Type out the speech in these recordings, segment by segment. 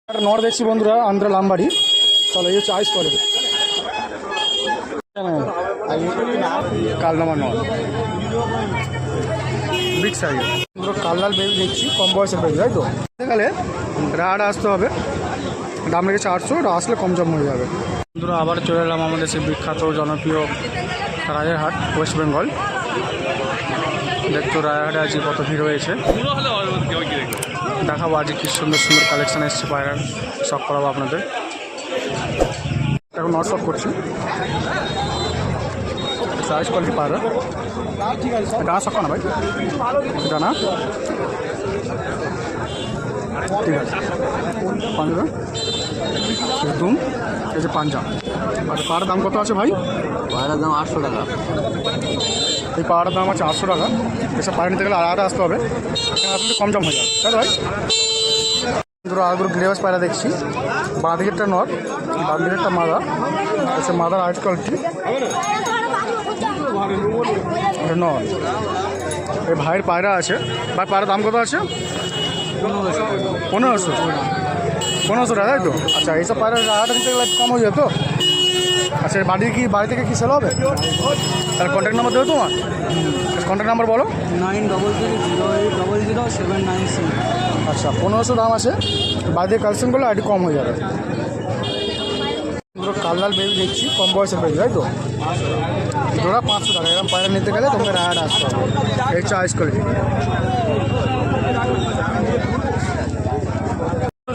একটা নর দেখছি বন্ধুরা, আন্ধ্রা লামবাড়ি। চলো, এই হচ্ছে আইস কোয়ালিটি কালনামা নর, বিগ সাইজ। কালনাল বেবি দেখছি, কম বয়সের বেবি, তাই তো? গেলে রাড আসতে হবে, দাম লেগেছে 800, আসলে কম জম হয়ে যাবে। বন্ধুরা আবার চলে এলাম আমাদের সেই বিখ্যাত জনপ্রিয় রাজারহাট, ওয়েস্ট বেঙ্গল। দেখতো রাজারহাটে আজকে কত ভিড় হয়েছে। দেখাবো আজকে কি সুন্দর সুন্দর কালেকশন এসছে পায়রার, শখ করাবো আপনাদের। এখন নট শখ করছি, সাইজ কোয়ালিটি পায়রা। ডানা শখ না ভাই, ডানা ঠিক আছে। পাঞ্জা দুম, এই যে পাঞ্জা। আর পাড়ার দাম কত আছে ভাই? পায়রার দাম 800 টাকা। এই পাড়ার দাম আছে 800 টাকা। এসব পায়রা নিতে গেলে আলাদা আসতে হবে, আসলে কম জম হয়ে যাবে, তাই তো ভাই? ধরো আগুর গ্লেভাস পায়রা দেখছি, বাঁ দিকেরটা নর, বাঁ দিকেরটা মাদা। হচ্ছে মাদার আইট কোয়ালিটি নর। এই ভাইয়ের পায়রা আছে। ভাই পায়রার দাম কত আছে? 1500 টাকা, তাই তো? আচ্ছা, এইসব পায়রা আলাদা নিতে গেলে কম হয়ে যেত। আচ্ছা, বাড়ি থেকে কি সেল হবে? তাহলে কন্ট্যাক্ট নাম্বার দেবো তোমার? কন্ট্যাক্ট নাম্বার বলো। 9300080796। আচ্ছা, 1500 দাম আছে। বাড়ি থেকে কালেকশন করলে একটু কম হয়ে যাবে। কালনাল বেবি দেখছি, কম বয়সের বেবি, তাই তো? জোড়া 500 টাকা। এরকম পায়রা নিতে গেলে তোমাকে রায়াড আসতে হবে। এই চয়েস করে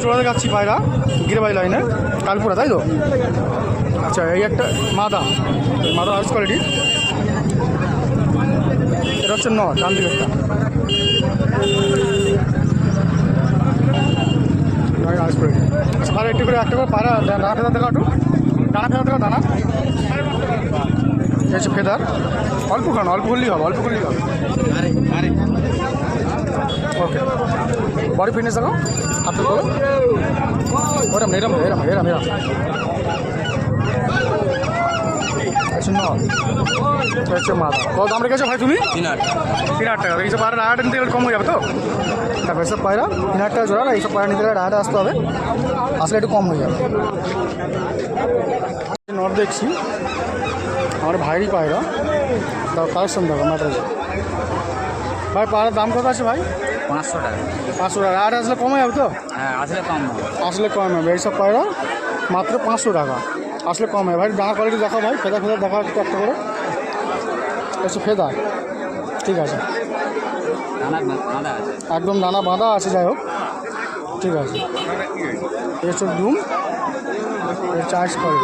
জোড়া দেখাচ্ছি পায়রা, গিরেবাই লাইনে, কালপুরা, তাই তো? আচ্ছা, এই একটা মাদা, মাদা হাউস কোয়ালিটি। এটা হচ্ছে নর, ডান দিকেরটা। House quality. আচ্ছা, পায়রা একটু করে একটা করে পায়রা ডানা ফেদার দেখা, একটু ডানা ফেদার দেখা, ডানা। এই হচ্ছে ফেদার, অল্প খান, অল্প করলেই হবে, অল্প করলেই হবে। ওকে, বডি ফিটনেস দেখো, হাত করো ওরম এরম এরম এরম এরম। হচ্ছে মাদা। কত দাম রেখেছো ভাই তুমি? 3000 টাকা। এইসব পায়রা রাহাট নিতে গেলে কম হয়ে যাবে তো? তারপর এইসব পায়রা 3000 টাকা জোড়া। এইসব পায়রা নিতে গেলে রাহাটে আসতে হবে, আসলে একটু কম হয়ে যাবে। নর দেখছি, আমার ভাইয়েরই পায়রা। তাও কালেকশন দেখো ম্যাটার। ভাই পায়রার দাম কত আছে ভাই? 500 টাকা। 500 টাকা। রাহাট আসলে কমে যাবে তো? হ্যাঁ, আসলে কম হবে। আসলে কম হবে। এইসব পায়রা মাত্র 500 টাকা, আসলে কম হয়। ভাই ডানা কোয়ালিটি দেখো ভাই, ফেদা ফেদা দেখা একটু একটা করে। এসে ফেদা ঠিক আছে, একদম দানা বাঁধা আছে। যাই হোক, ঠিক আছে। এসব দুম, চার্জ করে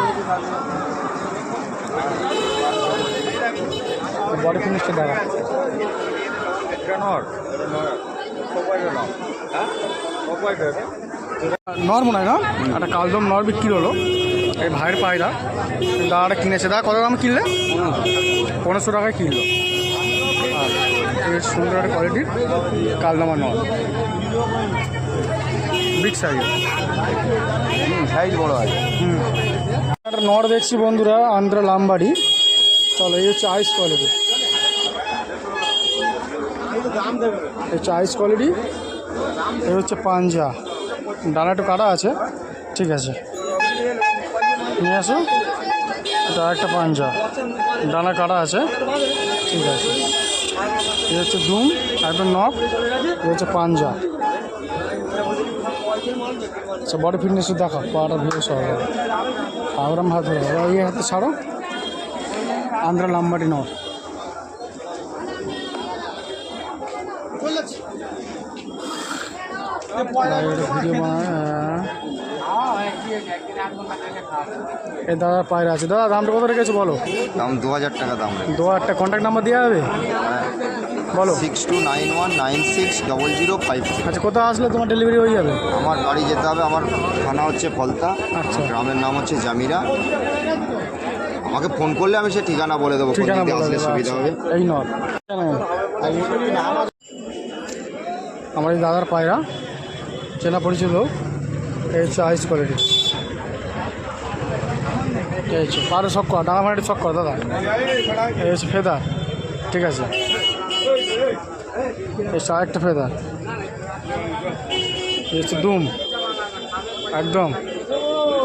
বডি ফিনিশটা দেখা। নর মনে হয় না? একটা কালদম নর বিক্রি হলো। এই ভাইয়ের পায়রা দাদাটা কিনেছে। দাদা কত দাম কিনলে? 1500 টাকায় কিনলো। আর এই সুন্দর একটা কোয়ালিটির কালদমা নর, বিগ সাইজ, সাইজ বড় হয়। একটা নর দেখছি বন্ধুরা, আন্ধ্রা লামবাড়ি। চলো, এই হচ্ছে আইস কোয়ালিটি। এই হচ্ছে আইস কোয়ালিটি। এই হচ্ছে পাঞ্জা, ডানা একটু কাটা আছে, ঠিক আছে। নিয়ে আসো। এটা একটা পাঞ্জা, ডানা কাটা আছে, ঠিক আছে। এই হচ্ছে দুম, একদম নখ। এই হচ্ছে পাঞ্জা। আচ্ছা, বডি ফিটনেস দেখো, পাটা ভিড়ে সহ আবরাম হাত ধরে এই হাতে ছাড়ো। আন্ধ্রা লামবাড়ি নর। ভিডিও বানায়। এই দাদার পায়রা আছে। দাদা দামটা কত রেখেছে বলো? দাম 2000 টাকা দাম। 2000 টাকা। কন্ট্যাক্ট নাম্বার দেওয়া হবে? বলো। 6291960056। আচ্ছা, কোথাও আসলে তোমার ডেলিভারি হয়ে যাবে? আমার বাড়ি যেতে হবে, আমার থানা হচ্ছে ফলতা, আচ্ছা। গ্রামের নাম হচ্ছে জামিরা। আমাকে ফোন করলে আমি সে ঠিকানা বলে দেবো, ঠিকানা বলে আসলে দেবো। সুবিধা হবে। এই নর আমার এই দাদার পায়রা, চেনা পরিচিত লোক। এই হচ্ছে আইস কোয়ালিটি। এই হচ্ছে পায়রা শখ কর, ডানা ফাঁড়ি শখ কর দাদা। এই হচ্ছে ফেদার, ঠিক আছে। এই হচ্ছে আরেকটা ফেদার। এই হচ্ছে দুম, একদম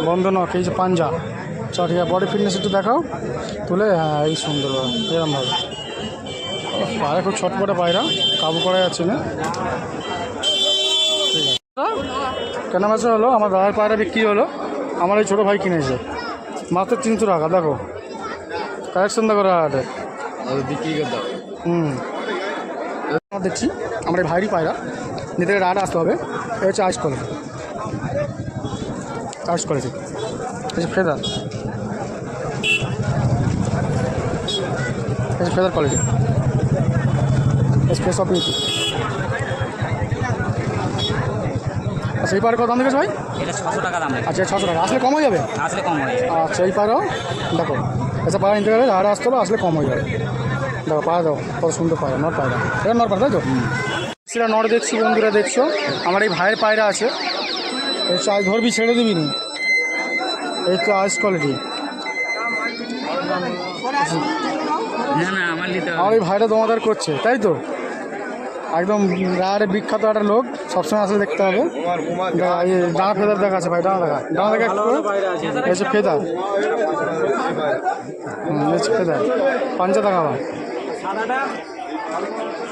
বন্ধ নখ, এই যে পাঞ্জা। চল ঠিক আছে, বডি ফিটনেস একটু দেখাও তুলে। হ্যাঁ এই সুন্দর এরমভাবে পায়রা, খুব ছটপটে পায়রা, কাবু করা যাচ্ছে না। ঠিক আছে, কেন মাসে হলো আমার দাদার পায়রা বিক্রি হলো, আমার এই ছোটো ভাই কিনেছে মাত্র 300 টাকা। দেখো কালেকশন দেখো রাহাটে বিক্রি করতে হবে। দেখছি আমার এই ভাইরই পায়রা, নিতে গেলে রাহাটে আসতে হবে। এই হচ্ছে আইস কোয়ালিটি, আইস কোয়ালিটি, এই যে ফেদার, এই যে feather quality, space of beauty. আচ্ছা এই পায়রা কত দাম দেখেছো ভাই? এটা 600 টাকা দাম। আচ্ছা 600 টাকা, আসলে কম হয়ে যাবে? আসলে কম হয়ে যাবে। আচ্ছা এই পায়রাও দেখো, আচ্ছা পায়রা নিতে গেলে রাহাটে আসতে হবে, আসলে কম হয়ে যাবে। দেখো পায়রা দেখো কত সুন্দর পায়রা, নট পায়রা, এটা নট পায়রা তাই তো? সেটা নট দেখছি বন্ধুরা, দেখছো আমার এই ভাইয়ের পায়রা আছে, এই চাই ধরবি ছেড়ে দিবি নি, এই তো আইস কোয়ালিটি। না না আমার নিতে আমার এই ভাইটা দমাদার করছে তাই তো, একদম রাহাটে বিখ্যাত একটা লোক, সবসময় আসলে দেখতে হবে। এই ডানা ফেদার দেখা আছে ভাই, ডানা দেখা, ডানা দেখা একটু এসে ফেদার, ফেদার পাঞ্জা দেখা।